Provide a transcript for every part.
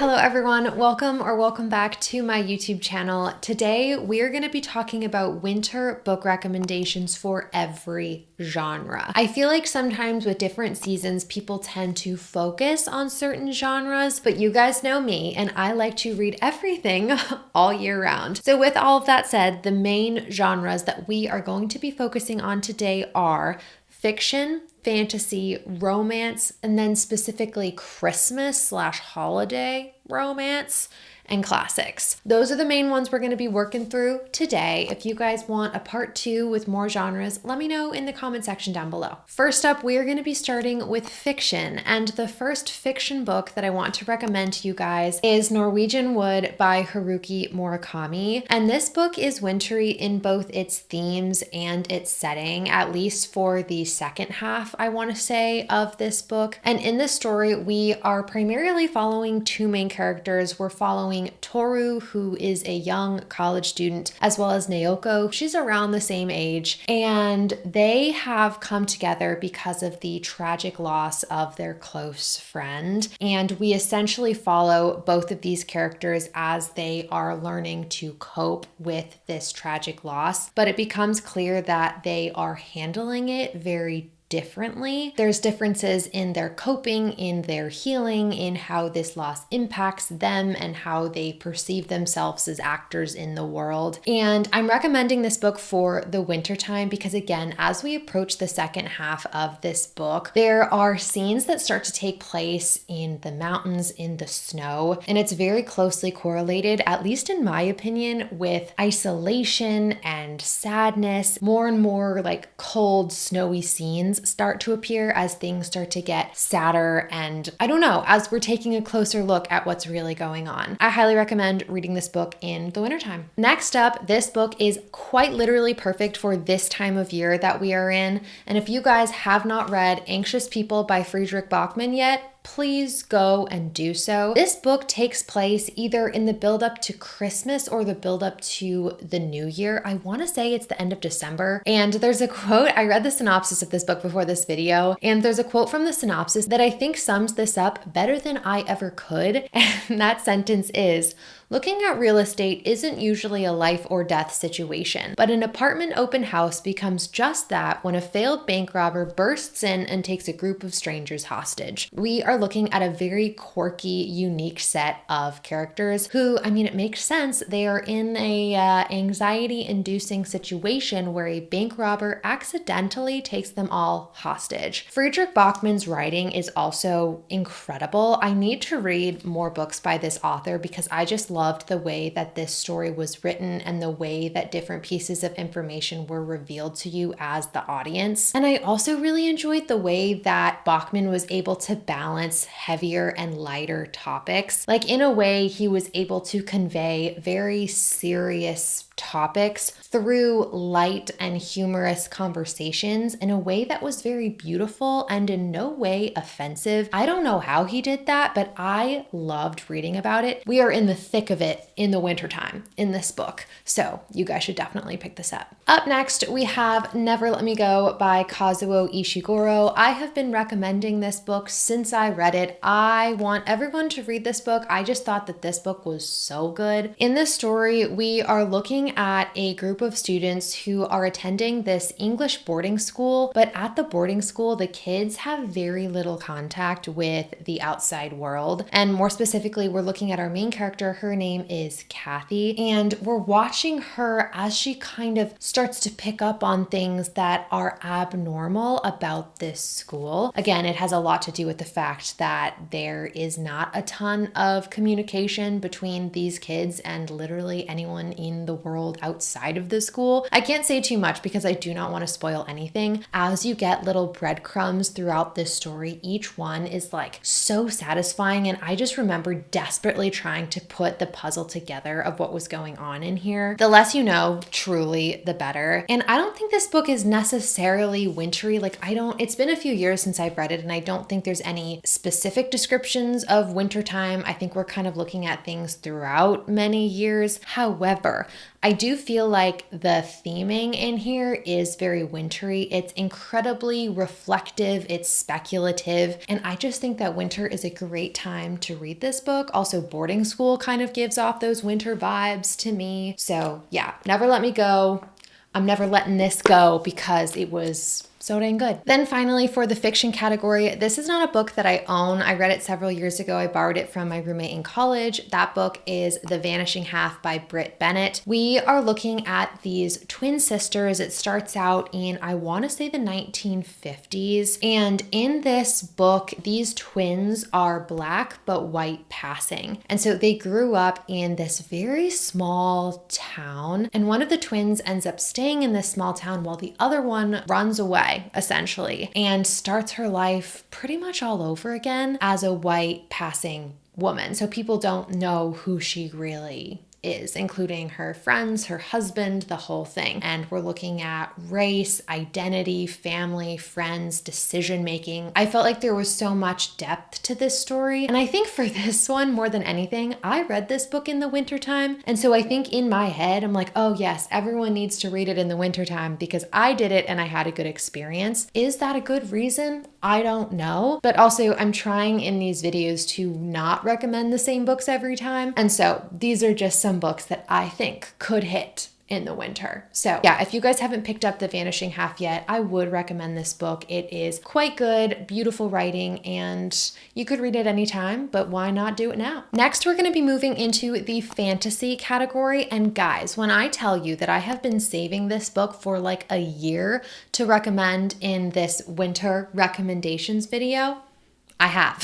Hello everyone, welcome back to my YouTube channel. Today we are going to be talking about winter book recommendations for every genre. I feel like sometimes with different seasons people tend to focus on certain genres, but you guys know me and I like to read everything all year round. So with all of that said, the main genres that we are going to be focusing on today are fiction, fantasy, romance, and then specifically Christmas/holiday romance and classics. Those are the main ones we're going to be working through today. If you guys want a part 2 with more genres, let me know in the comment section down below. First up, we are going to be starting with fiction, and the first fiction book that I want to recommend to you guys is Norwegian Wood by Haruki Murakami. And this book is wintry in both its themes and its setting, at least for the second half, I want to say, of this book. And in this story, we are primarily following two main characters. We're following Toru, who is a young college student, as well as Naoko. She's around the same age, and they have come together because of the tragic loss of their close friend. And we essentially follow both of these characters as they are learning to cope with this tragic loss, but it becomes clear that they are handling it very differently. There's differences in their coping, in their healing, in how this loss impacts them and how they perceive themselves as actors in the world. And I'm recommending this book for the wintertime because, again, as we approach the second half of this book, there are scenes that start to take place in the mountains, in the snow, and it's very closely correlated, at least in my opinion, with isolation and sadness. More and more like cold, snowy scenes start to appear as things start to get sadder, and I don't know, as we're taking a closer look at what's really going on. I highly recommend reading this book in the wintertime. Next up, this book is quite literally perfect for this time of year that we are in, and if you guys have not read Anxious People by Friedrich Bachmann yet, please go and do so. This book takes place either in the build up to Christmas or the build up to the new year. I want to say it's the end of December. And there's a quote, I read the synopsis of this book before this video, and there's a quote from the synopsis that I think sums this up better than I ever could. And that sentence is, "Looking at real estate isn't usually a life or death situation, but an apartment open house becomes just that when a failed bank robber bursts in and takes a group of strangers hostage." We are looking at a very quirky, unique set of characters who, I mean, it makes sense. They are in a anxiety-inducing situation where a bank robber accidentally takes them all hostage. Friedrich Bachmann's writing is also incredible. I need to read more books by this author because I just loved the way that this story was written and the way that different pieces of information were revealed to you as the audience. And I also really enjoyed the way that Bachmann was able to balance heavier and lighter topics. Like, in a way, he was able to convey very serious topics through light and humorous conversations in a way that was very beautiful and in no way offensive. I don't know how he did that, but I loved reading about it. We are in the thick of it in the wintertime in this book, so you guys should definitely pick this up. Up next, we have Never Let Me Go by Kazuo Ishiguro. I have been recommending this book since I read it. I want everyone to read this book. I just thought that this book was so good. In this story, we are looking at a group of students who are attending this English boarding school, but at the boarding school, the kids have very little contact with the outside world. And more specifically, we're looking at our main character. Her name is Kathy, and we're watching her as she kind of starts to pick up on things that are abnormal about this school. Again, it has a lot to do with the fact that there is not a ton of communication between these kids and literally anyone in the world outside of the school. I can't say too much because I do not want to spoil anything. As you get little breadcrumbs throughout this story, each one is like so satisfying, and I just remember desperately trying to put the puzzle together of what was going on in here. The less you know, truly, the better. And I don't think this book is necessarily wintry. It's been a few years since I've read it, and I don't think there's any specific descriptions of wintertime. I think we're kind of looking at things throughout many years. However, I I do feel like the theming in here is very wintry. It's incredibly reflective, it's speculative, and I just think that winter is a great time to read this book. Also, boarding school kind of gives off those winter vibes to me. So yeah, Never Let Me Go. I'm never letting this go because it was so dang good. Then finally, for the fiction category, this is not a book that I own. I read it several years ago. I borrowed it from my roommate in college. That book is The Vanishing Half by Britt Bennett. We are looking at these twin sisters. It starts out in, I want to say, the 1950s. And in this book, these twins are Black but white passing. And so they grew up in this very small town. And one of the twins ends up staying in this small town while the other one runs away, essentially, and starts her life pretty much all over again as a white passing woman. So people don't know who she really is, including her friends, her husband, the whole thing. And we're looking at race, identity, family, friends, decision making. I felt like there was so much depth to this story. And I think for this one, more than anything, I read this book in the wintertime. And so I think in my head, I'm like, oh yes, everyone needs to read it in the wintertime because I did it and I had a good experience. Is that a good reason? I don't know. But also, I'm trying in these videos to not recommend the same books every time. And so these are just some books that I think could hit in the winter. So yeah, if you guys haven't picked up The Vanishing Half yet, I would recommend this book. It is quite good, beautiful writing, and you could read it anytime, but why not do it now? Next, we're gonna be moving into the fantasy category. And guys, when I tell you that I have been saving this book for like a year to recommend in this winter recommendations video, I have.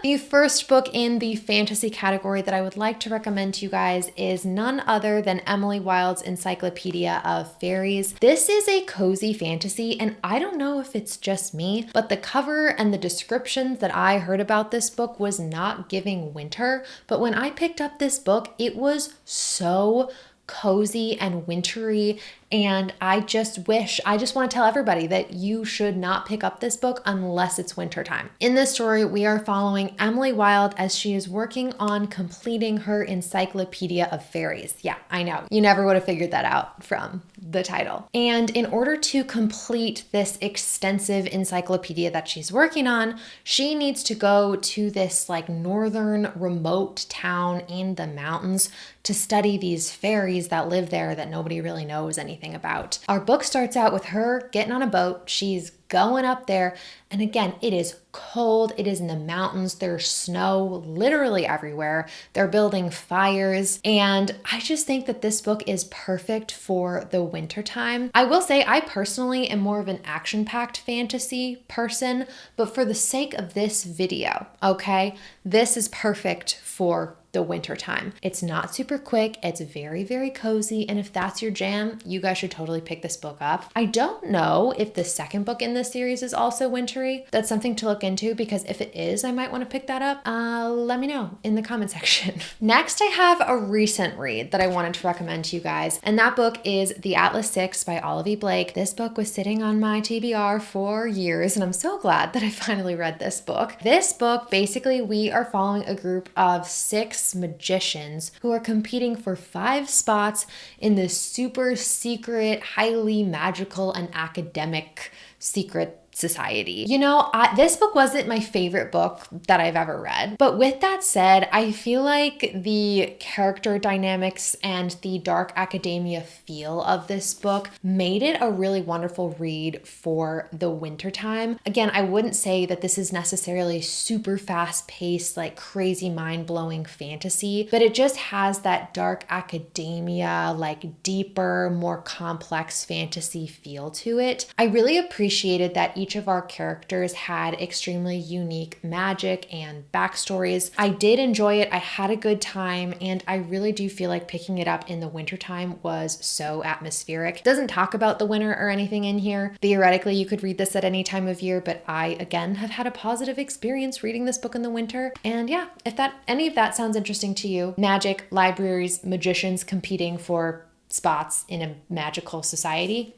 The first book in the fantasy category that I would like to recommend to you guys is none other than Emily Wilde's Encyclopedia of Fairies. This is a cozy fantasy, and I don't know if it's just me, but the cover and the descriptions that I heard about this book was not giving winter. But when I picked up this book, it was so cozy and wintry, and I just want to tell everybody that you should not pick up this book unless it's wintertime. In this story, we are following Emily Wilde as she is working on completing her Encyclopedia of Fairies. Yeah, I know. You never would have figured that out from the title. And in order to complete this extensive encyclopedia that she's working on, she needs to go to this like northern remote town in the mountains to study these fairies that live there that nobody really knows anything about. Our book starts out with her getting on a boat. She's going up there, and again, it is cold. It is in the mountains. There's snow literally everywhere. They're building fires, and I just think that this book is perfect for the wintertime. I will say I personally am more of an action-packed fantasy person, but for the sake of this video, okay, this is perfect for the wintertime. It's not super quick. It's very, very cozy. And if that's your jam, you guys should totally pick this book up. I don't know if the second book in this series is also wintry. That's something to look into, because if it is, I might want to pick that up. Let me know in the comment section. Next, I have a recent read that I wanted to recommend to you guys. And that book is The Atlas Six by Olive E. Blake. This book was sitting on my TBR for years, and I'm so glad that I finally read this book. This book, basically, we are following a group of 6 magicians who are competing for 5 spots in this super secret, highly magical and academic secret society. You know, this book wasn't my favorite book that I've ever read, but with that said, I feel like the character dynamics and the dark academia feel of this book made it a really wonderful read for the wintertime. Again, I wouldn't say that this is necessarily super fast-paced, like crazy mind-blowing fantasy, but it just has that dark academia, like deeper, more complex fantasy feel to it. I really appreciated that each of our characters had extremely unique magic and backstories. I did enjoy it. I had a good time, and I really do feel like picking it up in the wintertime was so atmospheric. It doesn't talk about the winter or anything in here. Theoretically, you could read this at any time of year, but I, again, have had a positive experience reading this book in the winter. And yeah, if any of that sounds interesting to you, magic, libraries, magicians competing for spots in a magical society,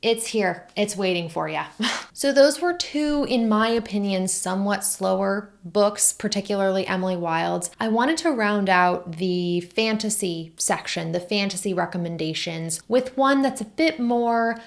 It's here. It's waiting for you. So those were two, in my opinion, somewhat slower books, particularly Emily Wilde's. I wanted to round out the fantasy section, the fantasy recommendations, with one that's a bit more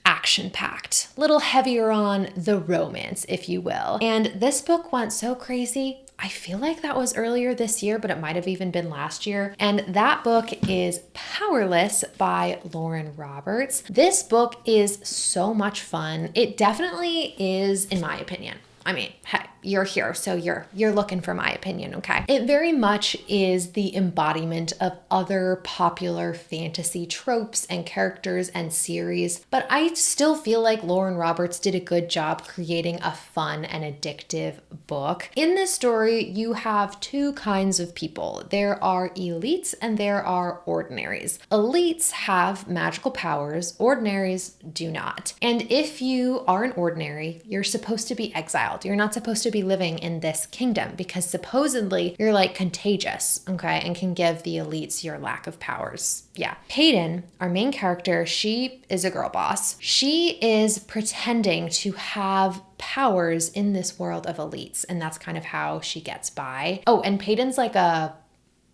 action-packed, a little heavier on the romance, if you will. And this book went so crazy. I feel like that was earlier this year, but it might have even been last year. And that book is Powerless by Lauren Roberts. This book is so much fun. It definitely is, in my opinion. I mean, hey, you're here, so you're looking for my opinion, okay? It very much is the embodiment of other popular fantasy tropes and characters and series, but I still feel like Lauren Roberts did a good job creating a fun and addictive book. In this story, you have two kinds of people. There are elites and there are ordinaries. Elites have magical powers, ordinaries do not. And if you are an ordinary, you're supposed to be exiled. You're not supposed to be living in this kingdom because supposedly you're like contagious, okay, and can give the elites your lack of powers. Yeah. Peyton, our main character, she is a girl boss. She is pretending to have powers in this world of elites, and that's kind of how she gets by. Oh, and Peyton's like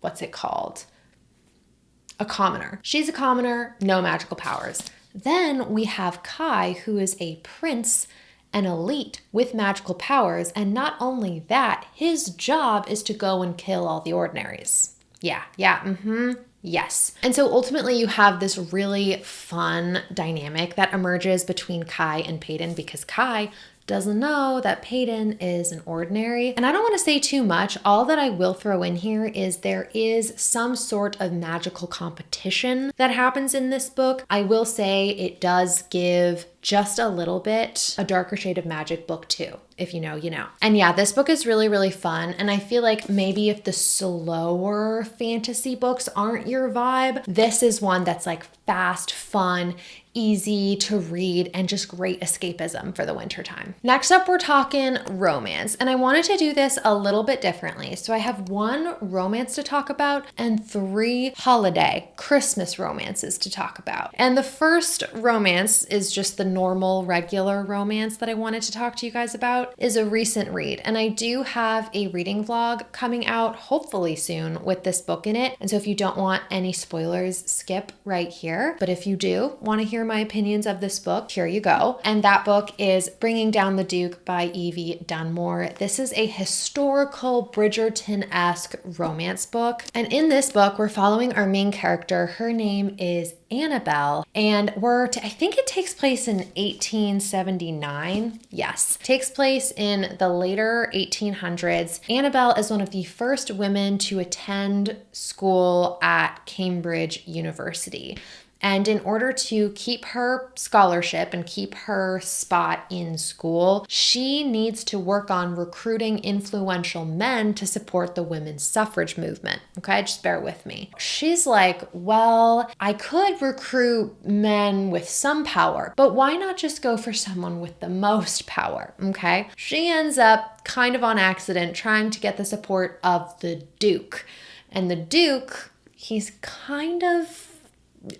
what's it called? A commoner. She's a commoner, no magical powers. Then we have Kai, who is a prince, an elite with magical powers, and not only that, his job is to go and kill all the ordinaries. Yes. And so ultimately you have this really fun dynamic that emerges between Kai and Peyton because Kai doesn't know that Peyton is an ordinary. And I don't want to say too much. All that I will throw in here is there is some sort of magical competition that happens in this book. I will say it does give just a little bit a darker shade of magic book too. If you know, you know. And yeah, this book is really, really fun. And I feel like maybe if the slower fantasy books aren't your vibe, this is one that's like fast, fun, easy to read, and just great escapism for the winter time. Next up, we're talking romance. And I wanted to do this a little bit differently. So I have one romance to talk about and three holiday Christmas romances to talk about. And the first romance is just the normal, regular romance that I wanted to talk to you guys about is a recent read. And I do have a reading vlog coming out hopefully soon with this book in it. And so if you don't want any spoilers, skip right here. But if you do want to hear my opinions of this book, here you go. And that book is Bringing Down the Duke by Evie Dunmore. This is a historical Bridgerton-esque romance book. And in this book, we're following our main character. Her name is Annabelle, and I think it takes place in 1879. Yes, takes place in the later 1800s. Annabelle is one of the first women to attend school at Cambridge University. And in order to keep her scholarship and keep her spot in school, she needs to work on recruiting influential men to support the women's suffrage movement. Okay, just bear with me. She's like, well, I could recruit men with some power, but why not just go for someone with the most power? Okay, she ends up kind of on accident trying to get the support of the Duke. And the Duke, he's kind of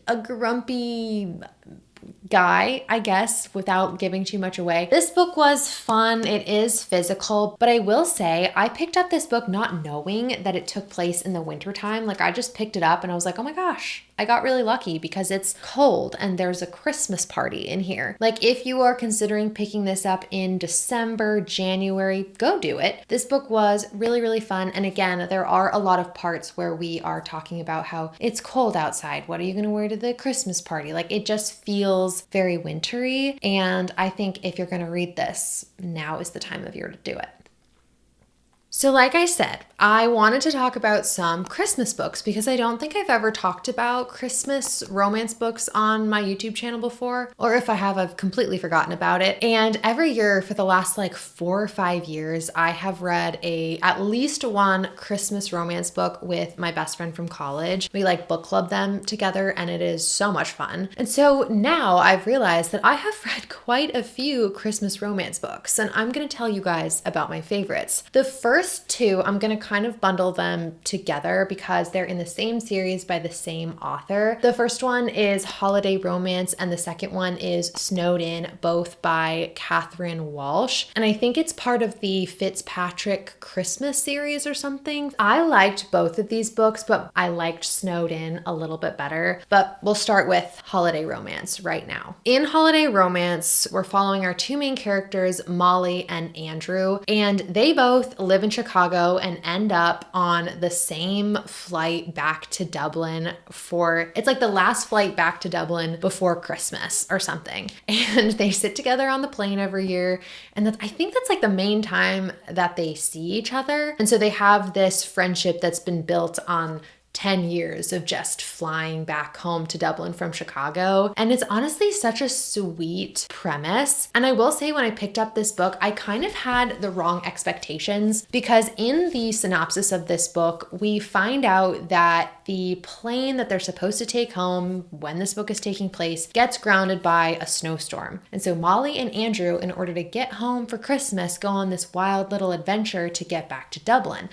a grumpy guy, I guess, without giving too much away. This book was fun. It is physical, but I will say I picked up this book not knowing that it took place in the wintertime. Like I just picked it up and I was like, oh my gosh, I got really lucky because it's cold and there's a Christmas party in here. Like if you are considering picking this up in December, January, go do it. This book was really, really fun. And again, there are a lot of parts where we are talking about how it's cold outside. What are you going to wear to the Christmas party? Like it just feels very wintry. And I think if you're going to read this, now is the time of year to do it. So like I said, I wanted to talk about some Christmas books because I don't think I've ever talked about Christmas romance books on my YouTube channel before, or if I have, I've completely forgotten about it. And every year for the last like 4 or 5 years, I have read at least one Christmas romance book with my best friend from college. We like book club them together and it is so much fun. And so now I've realized that I have read quite a few Christmas romance books and I'm going to tell you guys about my favorites. The first first two, I'm going to kind of bundle them together because they're in the same series by the same author. The first one is Holiday Romance and the second one is Snowed In, both by Catherine Walsh. And I think it's part of the Fitzpatrick Christmas series or something. I liked both of these books, but I liked Snowed In a little bit better. But we'll start with Holiday Romance right now. In Holiday Romance, we're following our two main characters, Molly and Andrew, and they both live in Chicago and end up on the same flight back to Dublin it's like the last flight back to Dublin before Christmas or something. And they sit together on the plane every year. And I think that's like the main time that they see each other. And so they have this friendship that's been built on 10 years of just flying back home to Dublin from Chicago. And it's honestly such a sweet premise. And I will say, when I picked up this book, I kind of had the wrong expectations because in the synopsis of this book, we find out that the plane that they're supposed to take home when this book is taking place gets grounded by a snowstorm. And so Molly and Andrew, in order to get home for Christmas, go on this wild little adventure to get back to Dublin.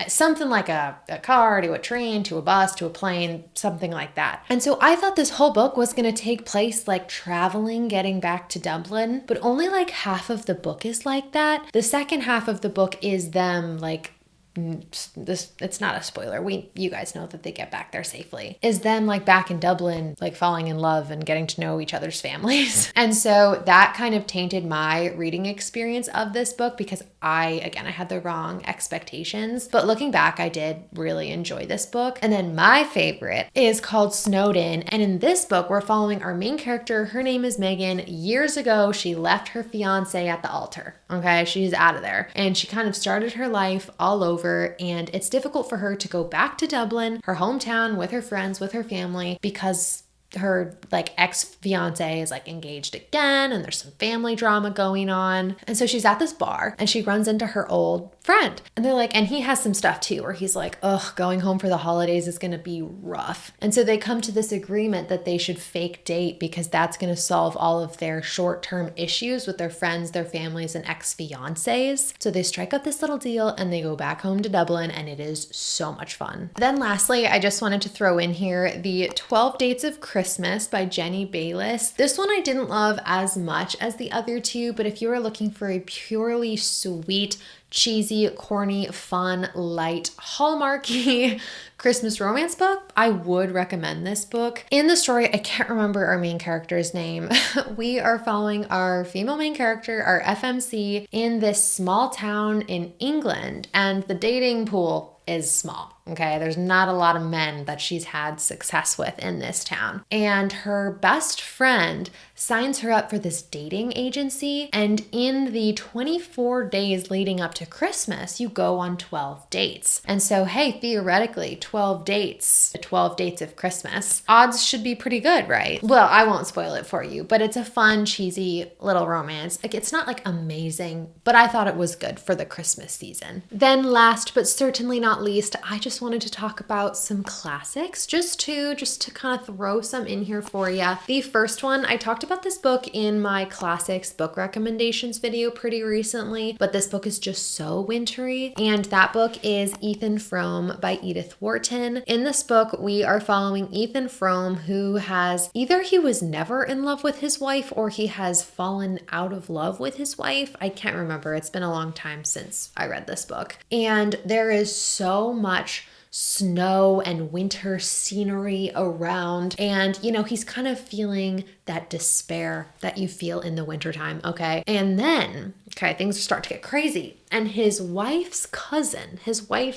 Something like a car to a train to a bus to a plane, something like that. And so I thought this whole book was going to take place like traveling, getting back to Dublin, but only like half of the book is like that. The second half of the book is them like it's not a spoiler. You guys know that they get back there safely. Is them like back in Dublin, like falling in love and getting to know each other's families. And so that kind of tainted my reading experience of this book because I had the wrong expectations. But looking back, I did really enjoy this book. And then my favorite is called Snowed In. And in this book, we're following our main character. Her name is Megan. Years ago, she left her fiance at the altar. Okay, she's out of there. And she kind of started her life all over. And it's difficult for her to go back to Dublin, her hometown, with her friends, with her family, because her like ex-fiance is like engaged again and there's some family drama going on. And so she's at this bar and she runs into her old friend. And they're like, and he has some stuff too, where he's like, ugh, going home for the holidays is going to be rough. And so they come to this agreement that they should fake date because that's going to solve all of their short-term issues with their friends, their families, and ex-fiancés. So they strike up this little deal and they go back home to Dublin, and it is so much fun. Then lastly, I just wanted to throw in here the 12 Dates of Christmas by Jenny Bayliss. This one I didn't love as much as the other two, but if you are looking for a purely sweet, cheesy, corny, fun, light, hallmarky Christmas romance book, I would recommend this book. In the story, I can't remember our main character's name. We are following our female main character, our FMC, in this small town in England, and the dating pool is small. Okay, there's not a lot of men that she's had success with in this town. And her best friend signs her up for this dating agency. And in the 24 days leading up to Christmas, you go on 12 dates. And so, hey, theoretically, 12 dates, 12 dates of Christmas, odds should be pretty good, right? Well, I won't spoil it for you, but it's a fun, cheesy little romance. Like, it's not like amazing, but I thought it was good for the Christmas season. Then last, but certainly not least, I just wanted to talk about some classics, just to kind of throw some in here for you. The first one, I talked about this book in my classics book recommendations video pretty recently, but this book is just so wintry, and that book is Ethan Frome by Edith Wharton. In this book, we are following Ethan Frome, who has either he was never in love with his wife or he has fallen out of love with his wife. I can't remember. It's been a long time since I read this book. And there is so much snow and winter scenery around, and he's kind of feeling that despair that you feel in the wintertime, okay? And then, things start to get crazy, and his wife's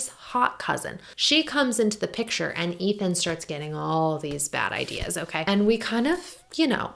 hot cousin, she comes into the picture, and Ethan starts getting all these bad ideas, okay? And we kind of,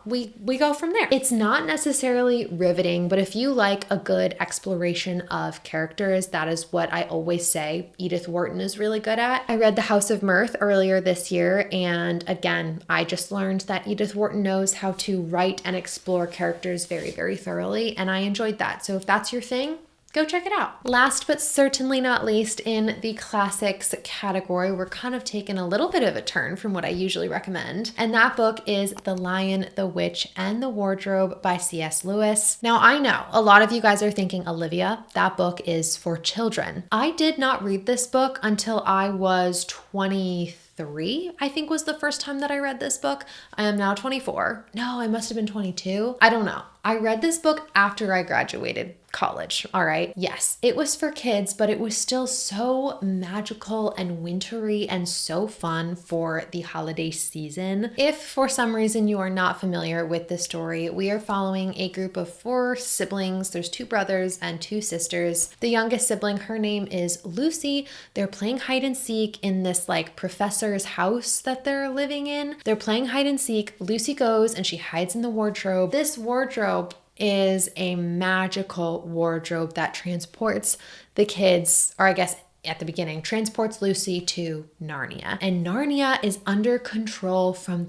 we go from there. It's not necessarily riveting, but if you like a good exploration of characters, that is what I always say Edith Wharton is really good at. I read The House of Mirth earlier this year, and again, I just learned that Edith Wharton knows how to write and explore characters very, very thoroughly, and I enjoyed that. So if that's your thing, go check it out. Last but certainly not least, in the classics category, we're kind of taking a little bit of a turn from what I usually recommend. And that book is The Lion, the Witch, and the Wardrobe by C.S. Lewis. Now, I know a lot of you guys are thinking, Olivia, that book is for children. I did not read this book until I was 23, I think was the first time that I read this book. I am now 24. No, I must have been 22. I don't know. I read this book after I graduated college, all right? Yes, it was for kids, but it was still so magical and wintry and so fun for the holiday season. If for some reason you are not familiar with the story, we are following a group of 4 siblings. There's 2 brothers and 2 sisters. The youngest sibling, her name is Lucy. They're playing hide and seek in this like professor's house that they're living in. They're playing hide and seek. Lucy goes and she hides in the wardrobe. This wardrobe is a magical wardrobe that transports the kids, or I guess at the beginning, transports Lucy to Narnia. And Narnia is under control from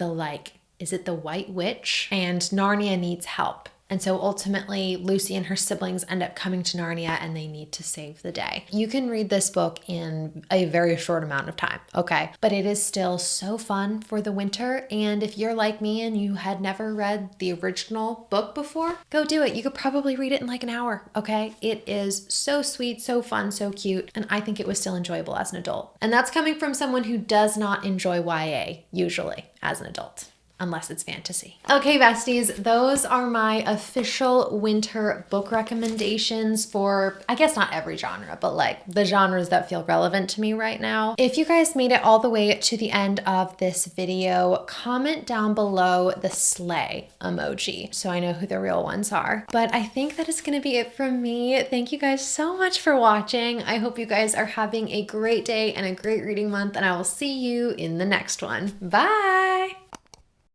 is it the White Witch? And Narnia needs help. And so ultimately, Lucy and her siblings end up coming to Narnia and they need to save the day. You can read this book in a very short amount of time, okay? But it is still so fun for the winter. And if you're like me and you had never read the original book before, go do it. You could probably read it in like an hour, okay? It is so sweet, so fun, so cute. And I think it was still enjoyable as an adult. And that's coming from someone who does not enjoy YA usually as an adult, unless it's fantasy. Okay, besties, those are my official winter book recommendations for, I guess not every genre, but like the genres that feel relevant to me right now. If you guys made it all the way to the end of this video, comment down below the sleigh emoji so I know who the real ones are. But I think that is gonna be it from me. Thank you guys so much for watching. I hope you guys are having a great day and a great reading month, and I will see you in the next one. Bye!